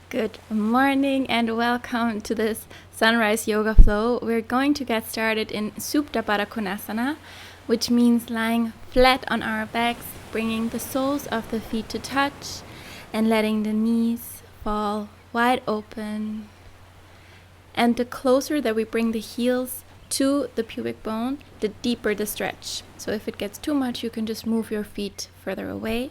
Good morning and welcome to this sunrise yoga flow. We're going to get started in Supta Baddha Konasana, which means lying flat on our backs, bringing the soles of the feet to touch and letting the knees fall wide open. And the closer that we bring the heels to the pubic bone, the deeper the stretch. So if it gets too much, you can just move your feet further away.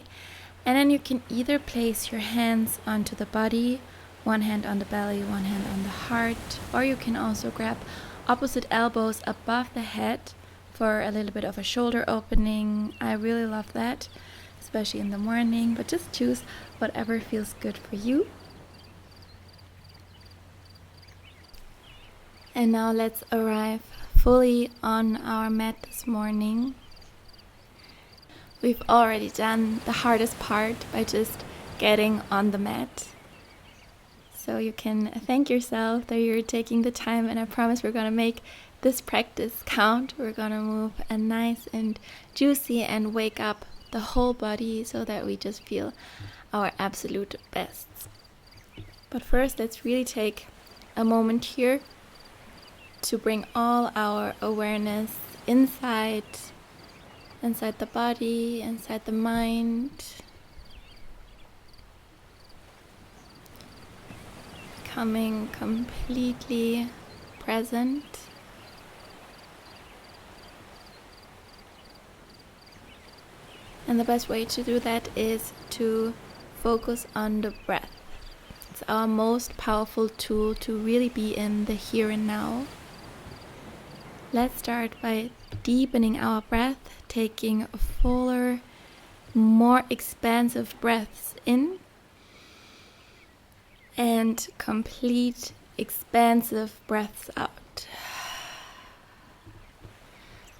And then you can either place your hands onto the body, one hand on the belly, one hand on the heart, or you can also grab opposite elbows above the head for a little bit of a shoulder opening. I really love that, especially in the morning, but just choose whatever feels good for you. And now let's arrive fully on our mat this morning. We've already done the hardest part by just getting on the mat. So you can thank yourself that you're taking the time, and I promise we're going to make this practice count. We're going to move a nice and juicy and wake up the whole body so that we just feel our absolute best. But first, let's really take a moment here to bring all our awareness inside the body, inside the mind. Becoming completely present. And the best way to do that is to focus on the breath. It's our most powerful tool to really be in the here and now. Let's start by deepening our breath, taking fuller, more expansive breaths in and complete expansive breaths out.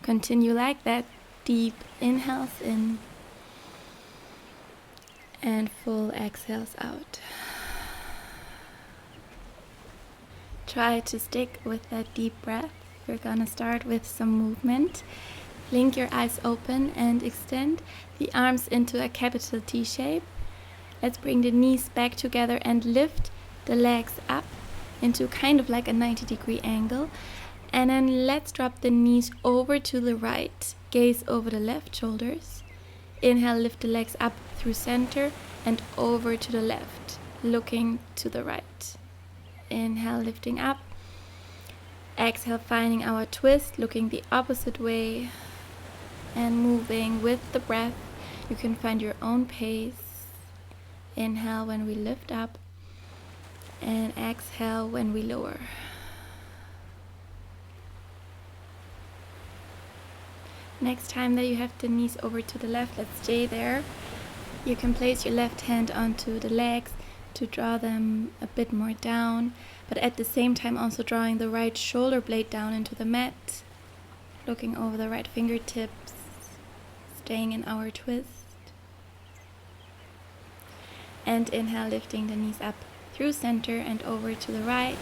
Continue like that, deep inhales in and full exhales out. Try to stick with that deep breath. We're gonna start with some movement. Blink your eyes open and extend the arms into a capital T shape. Let's bring the knees back together and lift the legs up into kind of like a 90-degree angle. And then let's drop the knees over to the right, gaze over the left shoulders. Inhale, lift the legs up through center and over to the left, looking to the right. Inhale, lifting up. Exhale, finding our twist, looking the opposite way and moving with the breath. You can find your own pace. Inhale when we lift up and exhale when we lower. Next time that you have the knees over to the left, let's stay there. You can place your left hand onto the legs to draw them a bit more down, but at the same time also drawing the right shoulder blade down into the mat, looking over the right fingertips, staying in our twist. And inhale, lifting the knees up through center and over to the right,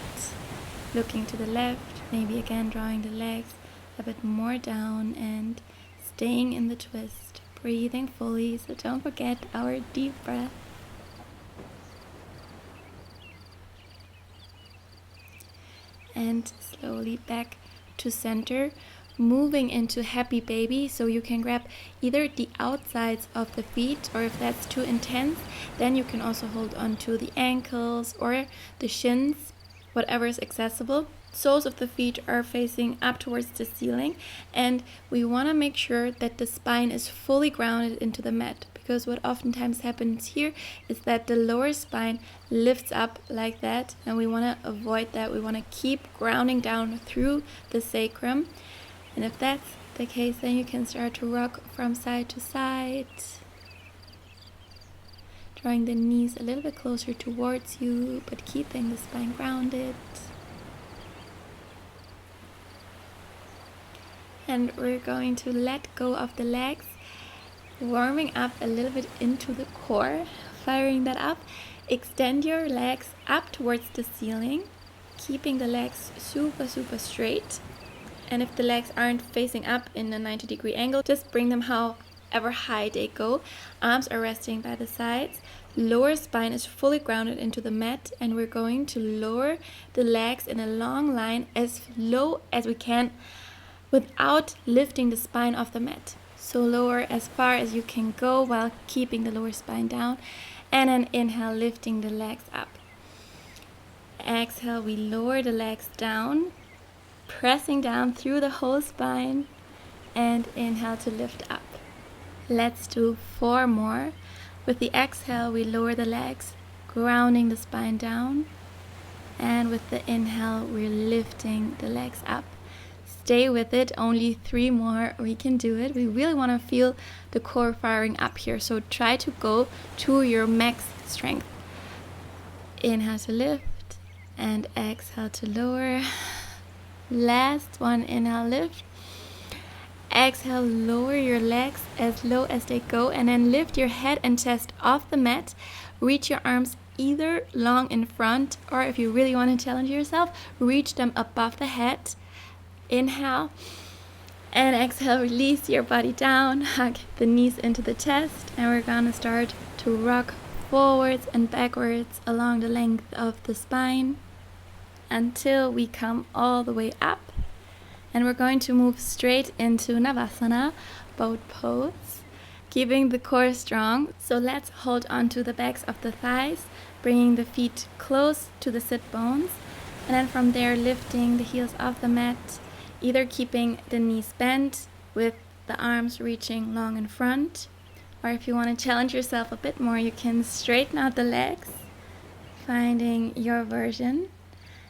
looking to the left, maybe again drawing the legs a bit more down and staying in the twist, breathing fully, so don't forget our deep breath. And slowly back to center, moving into happy baby. So you can grab either the outsides of the feet, or if that's too intense, then you can also hold on to the ankles or the shins, whatever is accessible. Soles of the feet are facing up towards the ceiling, and we want to make sure that the spine is fully grounded into the mat, because what oftentimes happens here is that the lower spine lifts up like that, and we want to avoid that. We want to keep grounding down through the sacrum, and if that's the case, then you can start to rock from side to side, drawing the knees a little bit closer towards you, but keeping the spine grounded. And we're going to let go of the legs, warming up a little bit into the core, firing that up. Extend your legs up towards the ceiling, keeping the legs super straight. And if the legs aren't facing up in a 90-degree angle, just bring them however high they go. Arms are resting by the sides. lower spine is fully grounded into the mat, and we're going to lower the legs in a long line as low as we can without lifting the spine off the mat. So lower as far as you can go while keeping the lower spine down, and then inhale, lifting the legs up. Exhale, we lower the legs down, pressing down through the whole spine, and inhale to lift up. Let's do 4 more. With the exhale, we lower the legs, grounding the spine down, and with the inhale, we're lifting the legs up. Stay with it, only 3 more, we can do it. We really want to feel the core firing up here, so try to go to your max strength. Inhale to lift, and exhale to lower. Last one, inhale, lift. Exhale, lower your legs as low as they go, and then lift your head and chest off the mat. Reach your arms either long in front, or if you really want to challenge yourself, reach them above the head. Inhale, and exhale, release your body down, hug the knees into the chest, and we're gonna start to rock forwards and backwards along the length of the spine until we come all the way up. And we're going to move straight into Navasana, boat pose, keeping the core strong. So let's hold on to the backs of the thighs, bringing the feet close to the sit bones, and then from there lifting the heels off the mat, either keeping the knees bent with the arms reaching long in front, or if you want to challenge yourself a bit more, you can straighten out the legs, finding your version.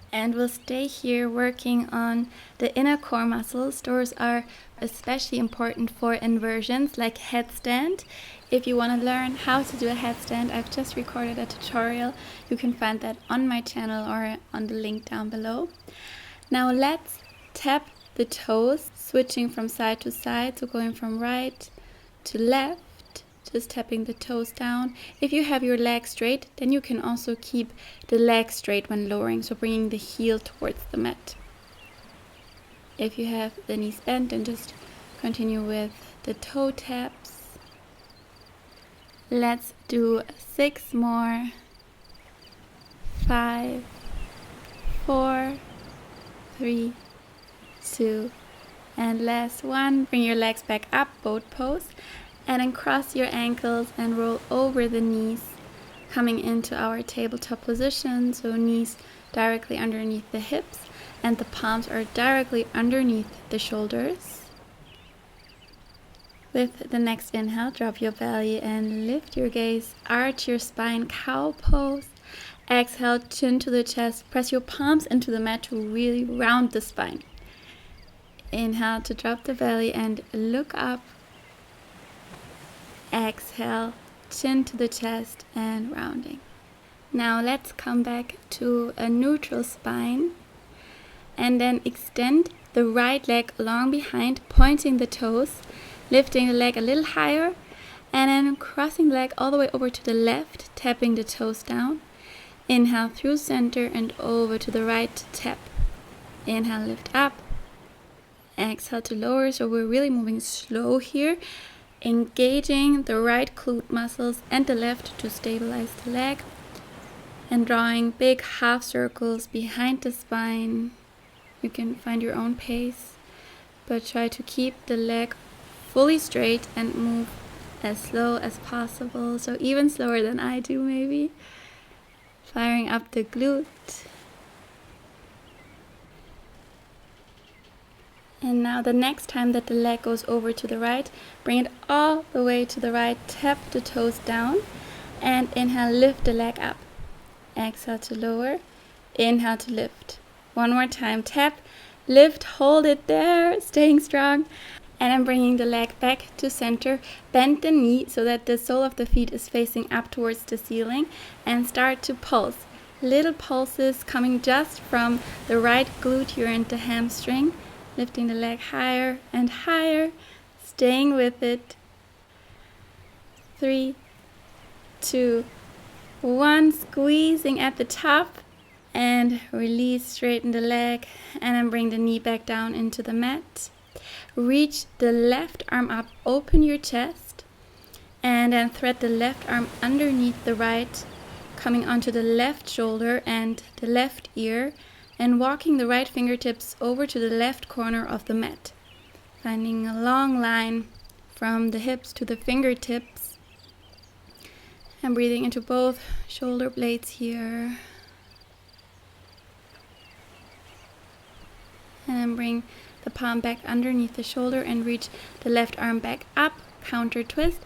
And we'll stay here working on the inner core muscles. Those are especially important for inversions like headstand. If you want to learn how to do a headstand, I've just recorded a tutorial. You can find that on my channel or on the link down below. Now let's tap the toes, switching from side to side, so going from right to left, just tapping the toes down. If you have your legs straight, then you can also keep the legs straight when lowering, so bringing the heel towards the mat. If you have the knees bent, then just continue with the toe taps. Let's do 6 more. 5, 4, 3, 2, and last one. Bring your legs back up, boat pose. And then cross your ankles and roll over the knees, coming into our tabletop position. So knees directly underneath the hips and the palms are directly underneath the shoulders. With the next inhale, drop your belly and lift your gaze. Arch your spine, cow pose. Exhale, chin to the chest. Press your palms into the mat to really round the spine. Inhale to drop the belly and look up. Exhale, chin to the chest and rounding. Now let's come back to a neutral spine and then extend the right leg long behind, pointing the toes, lifting the leg a little higher, and then crossing the leg all the way over to the left, tapping the toes down. Inhale through center and over to the right, tap. Inhale, lift up. Exhale to lower, so we're really moving slow here, engaging the right glute muscles and the left to stabilize the leg, and drawing big half circles behind the spine. You can find your own pace, but try to keep the leg fully straight and move as slow as possible, so even slower than I do maybe. Firing up the glute. And now the next time that the leg goes over to the right, bring it all the way to the right, tap the toes down, and inhale, lift the leg up. Exhale to lower, inhale to lift. One more time, tap, lift, hold it there, staying strong, and I'm bringing the leg back to center. Bend the knee so that the sole of the feet is facing up towards the ceiling, and start to pulse. Little pulses coming just from the right glute here and the hamstring. Lifting the leg higher and higher, staying with it. 3, 2, 1, squeezing at the top, and release, straighten the leg, and then bring the knee back down into the mat. Reach the left arm up, open your chest, And then thread the left arm underneath the right, coming onto the left shoulder and the left ear, and walking the right fingertips over to the left corner of the mat, finding a long line from the hips to the fingertips, and breathing into both shoulder blades here. And then bring the palm back underneath the shoulder and reach the left arm back up, counter twist,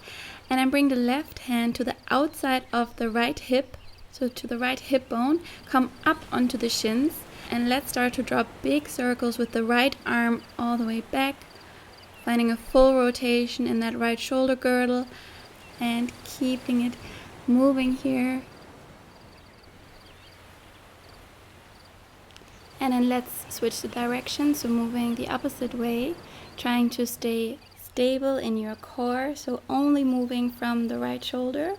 and then bring the left hand to the outside of the right hip, so to the right hip bone, come up onto the shins, and let's start to draw big circles with the right arm all the way back, finding a full rotation in that right shoulder girdle and keeping it moving here. And then let's switch the direction, so moving the opposite way, trying to stay stable in your core, so only moving from the right shoulder.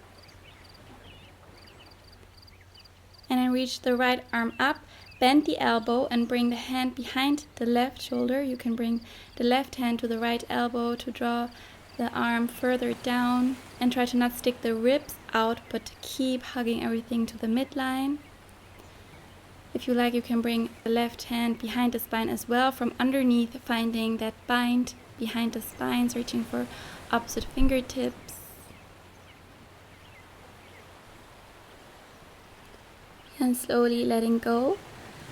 And then reach the right arm up, bend the elbow and bring the hand behind the left shoulder. You can bring the left hand to the right elbow to draw the arm further down, and try to not stick the ribs out, but keep hugging everything to the midline. If you like, you can bring the left hand behind the spine as well, from underneath, finding that bind behind the spine, searching for opposite fingertips. And slowly letting go.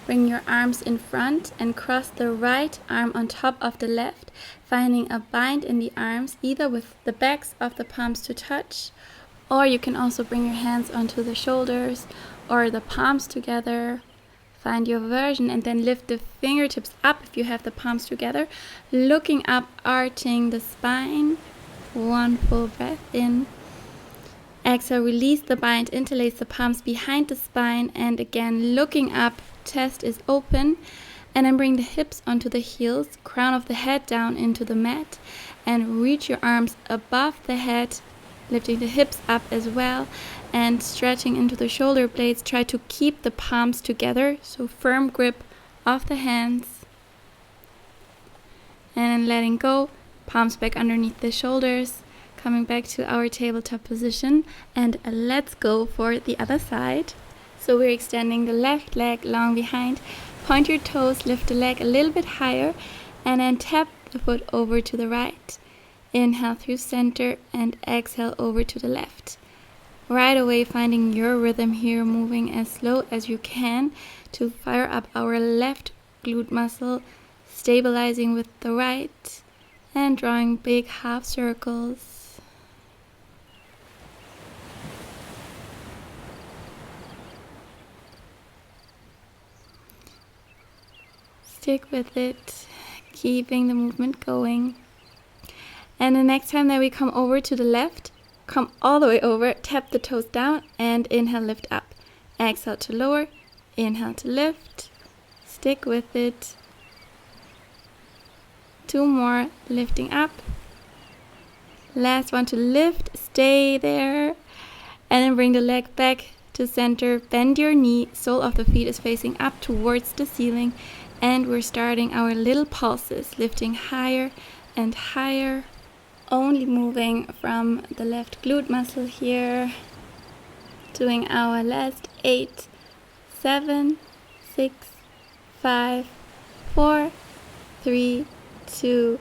Bring your arms in front and cross the right arm on top of the left, finding a bind in the arms, either with the backs of the palms to touch, or you can also bring your hands onto the shoulders or the palms together. Find your version and then lift the fingertips up if you have the palms together, looking up, arching the spine. One full breath in. Exhale, release the bind, interlace the palms behind the spine, and again looking up, chest is open, and then bring the hips onto the heels, crown of the head down into the mat, and reach your arms above the head, lifting the hips up as well, and stretching into the shoulder blades. Try to keep the palms together, so firm grip of the hands, and then letting go, palms back underneath the shoulders, coming back to our tabletop position, and let's go for the other side. So we're extending the left leg long behind, point your toes, lift the leg a little bit higher, and then tap the foot over to the right. Inhale through center and exhale over to the left. Right away finding your rhythm here, moving as slow as you can to fire up our left glute muscle, stabilizing with the right, and drawing big half circles. Stick with it, keeping the movement going. And the next time that we come over to the left, come all the way over, tap the toes down, and inhale, lift up. Exhale to lower, inhale to lift. Stick with it. 2 more, lifting up. Last one to lift, stay there. And then bring the leg back to center, bend your knee, sole of the feet is facing up towards the ceiling. And we're starting our little pulses, lifting higher and higher, only moving from the left glute muscle here. Doing our last 8, 7, 6, 5, 4, 3, 2,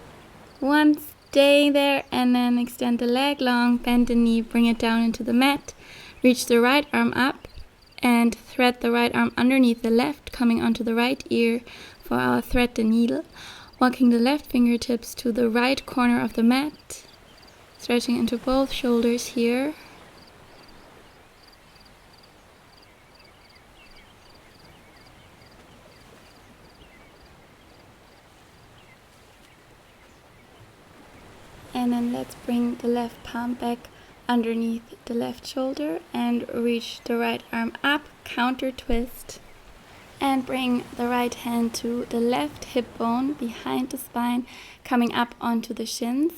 1. Stay there, and then extend the leg long, bend the knee, bring it down into the mat. Reach the right arm up and thread the right arm underneath the left, coming onto the right ear for our thread the needle. Walking the left fingertips to the right corner of the mat, stretching into both shoulders here. And then let's bring the left palm back underneath the left shoulder and reach the right arm up, counter twist. And bring the right hand to the left hip bone behind the spine, coming up onto the shins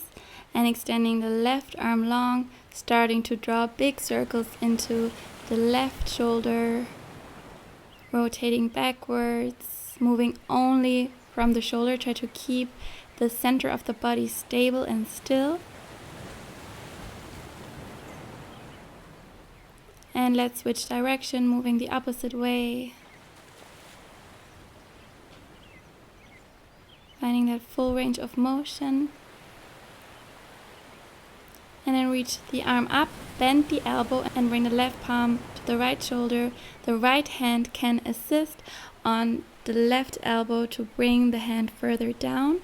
and extending the left arm long, starting to draw big circles into the left shoulder, rotating backwards, moving only from the shoulder. Try to keep the center of the body stable and still. And let's switch direction, moving the opposite way. Finding that full range of motion. And then reach the arm up, bend the elbow and bring the left palm to the right shoulder. The right hand can assist on the left elbow to bring the hand further down.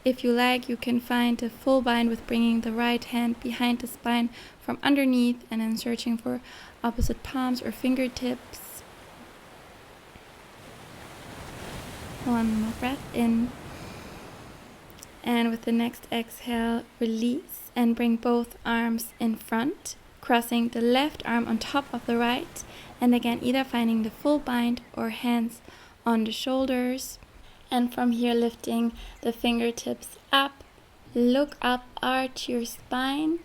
If you like, you can find a full bind with bringing the right hand behind the spine from underneath and then searching for opposite palms or fingertips. One more breath in. And with the next exhale, release and bring both arms in front, crossing the left arm on top of the right. And again, either finding the full bind or hands on the shoulders. And from here, lifting the fingertips up, look up, arch your spine.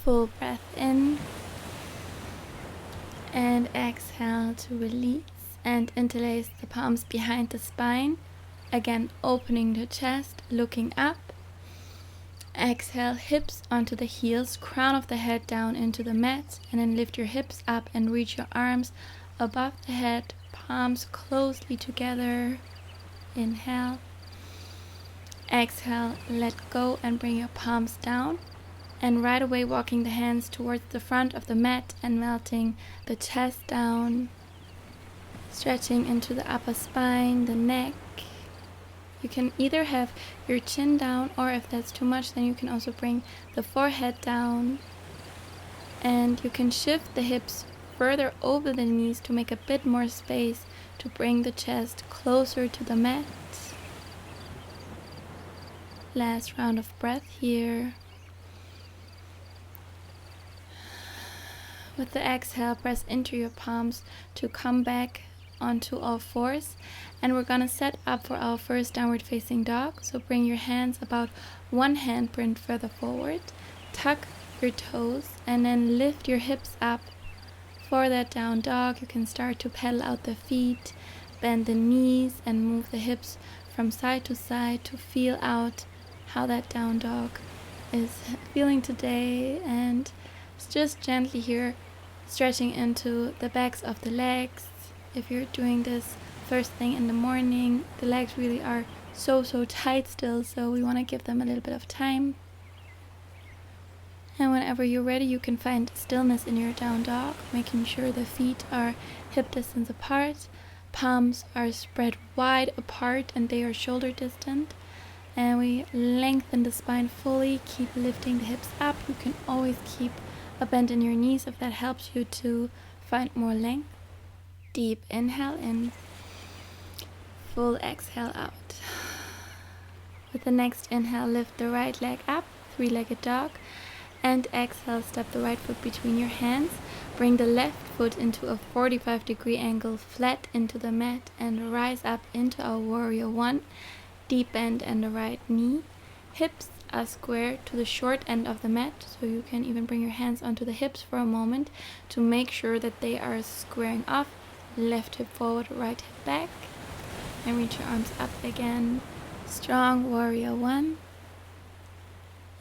Full breath in. And exhale to release and interlace the palms behind the spine. Again, opening the chest, looking up. Exhale, hips onto the heels, crown of the head down into the mat, and then lift your hips up and reach your arms above the head, palms closely together. Inhale. Exhale, let go and bring your palms down. And right away walking the hands towards the front of the mat and melting the chest down. Stretching into the upper spine, the neck. You can either have your chin down, or if that's too much, then you can also bring the forehead down. And you can shift the hips further over the knees to make a bit more space to bring the chest closer to the mat. Last round of breath here. With the exhale, press into your palms to come back onto all fours, and we're gonna set up for our first downward facing dog. So bring your hands about one handprint further forward, tuck your toes, and then lift your hips up. For that down dog, you can start to pedal out the feet, bend the knees, and move the hips from side to side to feel out how that down dog is feeling today. And just gently here, stretching into the backs of the legs. If you're doing this first thing in the morning, the legs really are so tight still, so we want to give them a little bit of time. And whenever you're ready, you can find stillness in your down dog, making sure the feet are hip distance apart, palms are spread wide apart and they are shoulder distant. And we lengthen the spine fully, keep lifting the hips up. You can always keep a bend in your knees if that helps you to find more length. Deep inhale in, full exhale out. With the next inhale, lift the right leg up, three-legged dog, and exhale, step the right foot between your hands. Bring the left foot into a 45-degree angle, flat into the mat, and rise up into our warrior one. Deep bend in the right knee. Hips are square to the short end of the mat, so you can even bring your hands onto the hips for a moment to make sure that they are squaring off. Left hip forward, right hip back, and reach your arms up again. Strong warrior one.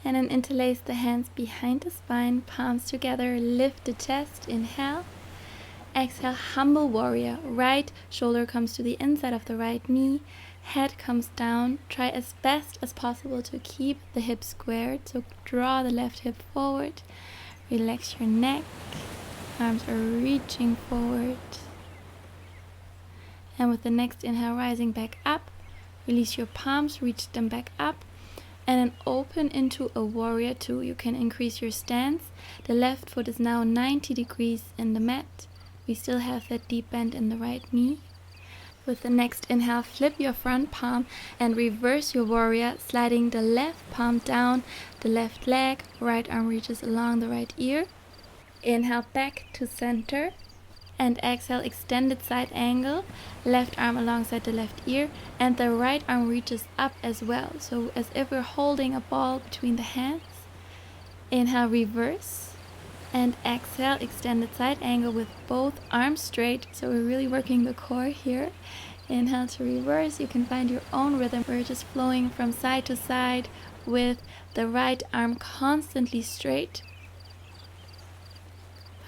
And then interlace the hands behind the spine, palms together, lift the chest, inhale. Exhale, humble warrior. Right shoulder comes to the inside of the right knee, head comes down. Try as best as possible to keep the hips squared, so draw the left hip forward. Relax your neck, arms are reaching forward. And with the next inhale, rising back up, release your palms, reach them back up, and then open into a warrior two. You can increase your stance. The left foot is now 90 degrees in the mat. We still have that deep bend in the right knee. With the next inhale, flip your front palm and reverse your warrior, sliding the left palm down the left leg, right arm reaches along the right ear. Inhale back to center. And exhale, extended side angle, left arm alongside the left ear, and the right arm reaches up as well, so as if we're holding a ball between the hands. Inhale, reverse, and exhale, extended side angle with both arms straight, so we're really working the core here. Inhale to reverse. You can find your own rhythm. We're just flowing from side to side with the right arm constantly straight.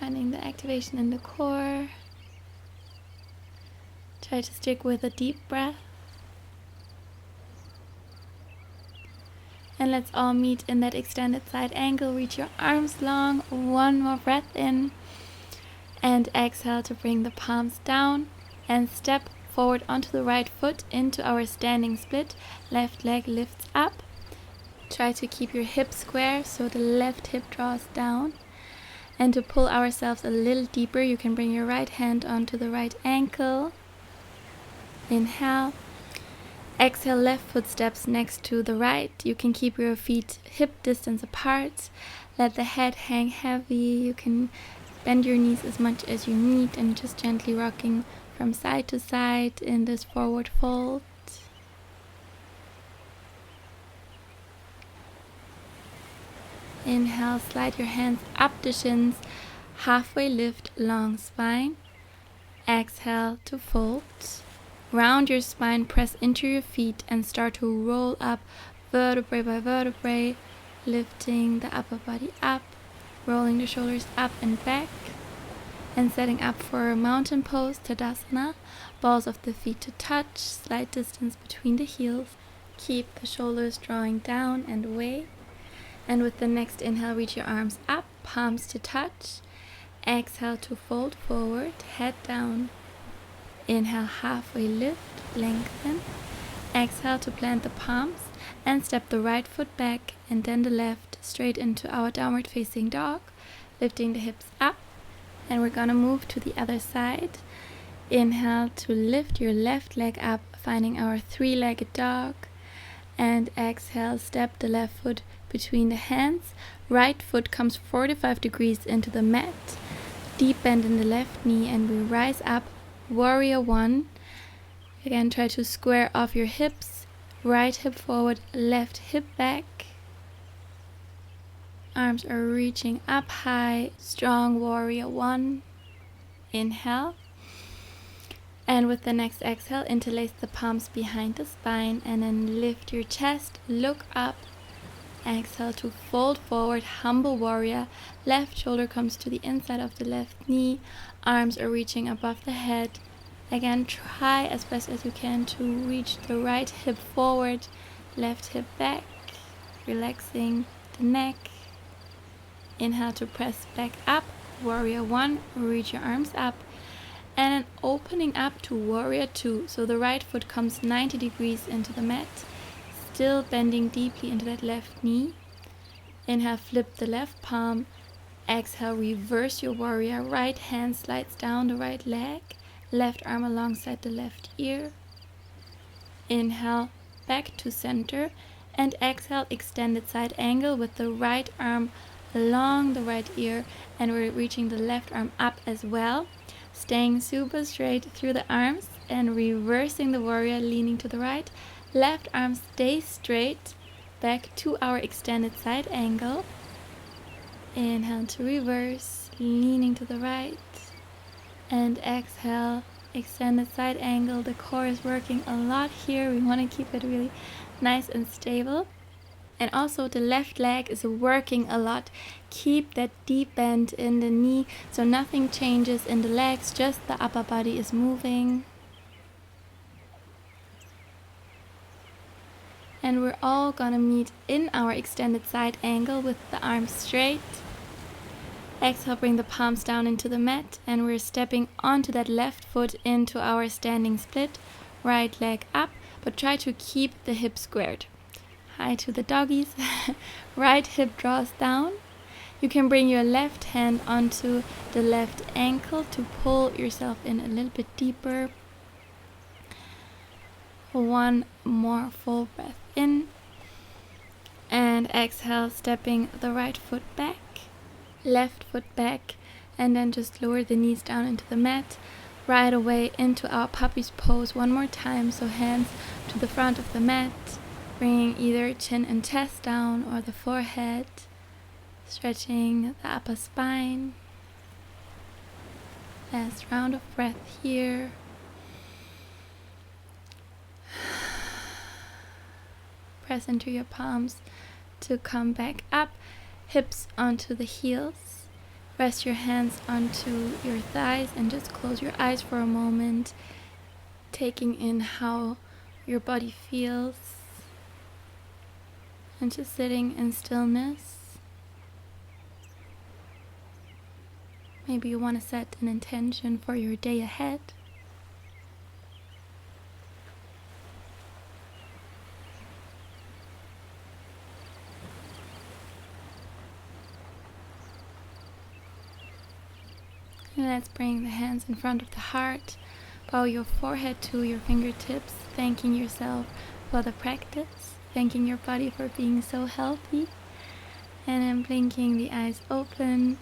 Finding the activation in the core. Try to stick with a deep breath. And let's all meet in that extended side angle. Reach your arms long. One more breath in. And exhale to bring the palms down. And step forward onto the right foot into our standing split. Left leg lifts up. Try to keep your hips square so the left hip draws down. And to pull ourselves a little deeper, you can bring your right hand onto the right ankle. Inhale. Exhale, left foot steps next to the right. You can keep your feet hip distance apart. Let the head hang heavy. You can bend your knees as much as you need and just gently rocking from side to side in this forward fold. Inhale, slide your hands up the shins, halfway lift, long spine. Exhale to fold. Round your spine, press into your feet and start to roll up vertebrae by vertebrae, lifting the upper body up, rolling the shoulders up and back, and setting up for a mountain pose, Tadasana. Balls of the feet to touch, slight distance between the heels. Keep the shoulders drawing down and away. And with the next inhale, reach your arms up, palms to touch. Exhale to fold forward, head down. Inhale, halfway lift, lengthen. Exhale to plant the palms and step the right foot back and then the left straight into our downward facing dog, lifting the hips up. And we're gonna move to the other side. Inhale to lift your left leg up, finding our three-legged dog. And exhale, step the left foot between the hands. Right foot comes 45 degrees into the mat. Deep bend in the left knee and we rise up. Warrior one. Again, try to square off your hips. Right hip forward, left hip back. Arms are reaching up high. Strong warrior one. Inhale. And with the next exhale, interlace the palms behind the spine and then lift your chest, look up. Exhale to fold forward, humble warrior. Left shoulder comes to the inside of the left knee. Arms are reaching above the head. Again, try as best as you can to reach the right hip forward, left hip back, relaxing the neck. Inhale to press back up, warrior one, reach your arms up. And then opening up to warrior two. So the right foot comes 90 degrees into the mat. Still bending deeply into that left knee. Inhale, flip the left palm. Exhale, reverse your warrior. Right hand slides down the right leg. Left arm alongside the left ear. Inhale, back to center. And exhale, extended side angle with the right arm along the right ear. And we're reaching the left arm up as well. Staying super straight through the arms and reversing the warrior, leaning to the right. Left arm stays straight, back to our extended side angle. Inhale to reverse, leaning to the right. And exhale, extended side angle. The core is working a lot here. We want to keep it really nice and stable. And also the left leg is working a lot. Keep that deep bend in the knee so nothing changes in the legs, just the upper body is moving. And we're all gonna meet in our extended side angle with the arms straight. Exhale, bring the palms down into the mat and we're stepping onto that left foot into our standing split. Right leg up, but try to keep the hip squared. Hi to the doggies. Right hip draws down. You can bring your left hand onto the left ankle to pull yourself in a little bit deeper. One more full breath in. And exhale, stepping the right foot back, left foot back, and then just lower the knees down into the mat. Right away into our puppy's pose one more time. So hands to the front of the mat. Bringing either chin and chest down or the forehead, stretching the upper spine. Last round of breath here. Press into your palms to come back up, hips onto the heels. Rest your hands onto your thighs and just close your eyes for a moment, taking in how your body feels and just sitting in stillness. Maybe you want to set an intention for your day ahead. And let's bring the hands in front of the heart. Bow your forehead to your fingertips, thanking yourself for the practice, thanking your body for being so healthy. And then blinking the eyes open.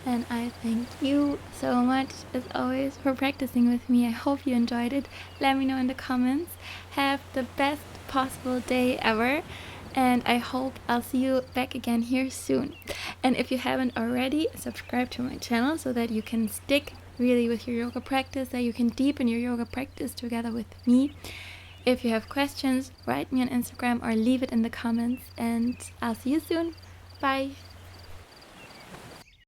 And I thank you so much, as always, for practicing with me. I hope you enjoyed it. Let me know in the comments. Have the best possible day ever. And I hope I'll see you back again here soon. And if you haven't already, subscribe to my channel so that you can stick really with your yoga practice, that you can deepen your yoga practice together with me. If you have questions, write me on Instagram or leave it in the comments. And I'll see you soon. Bye.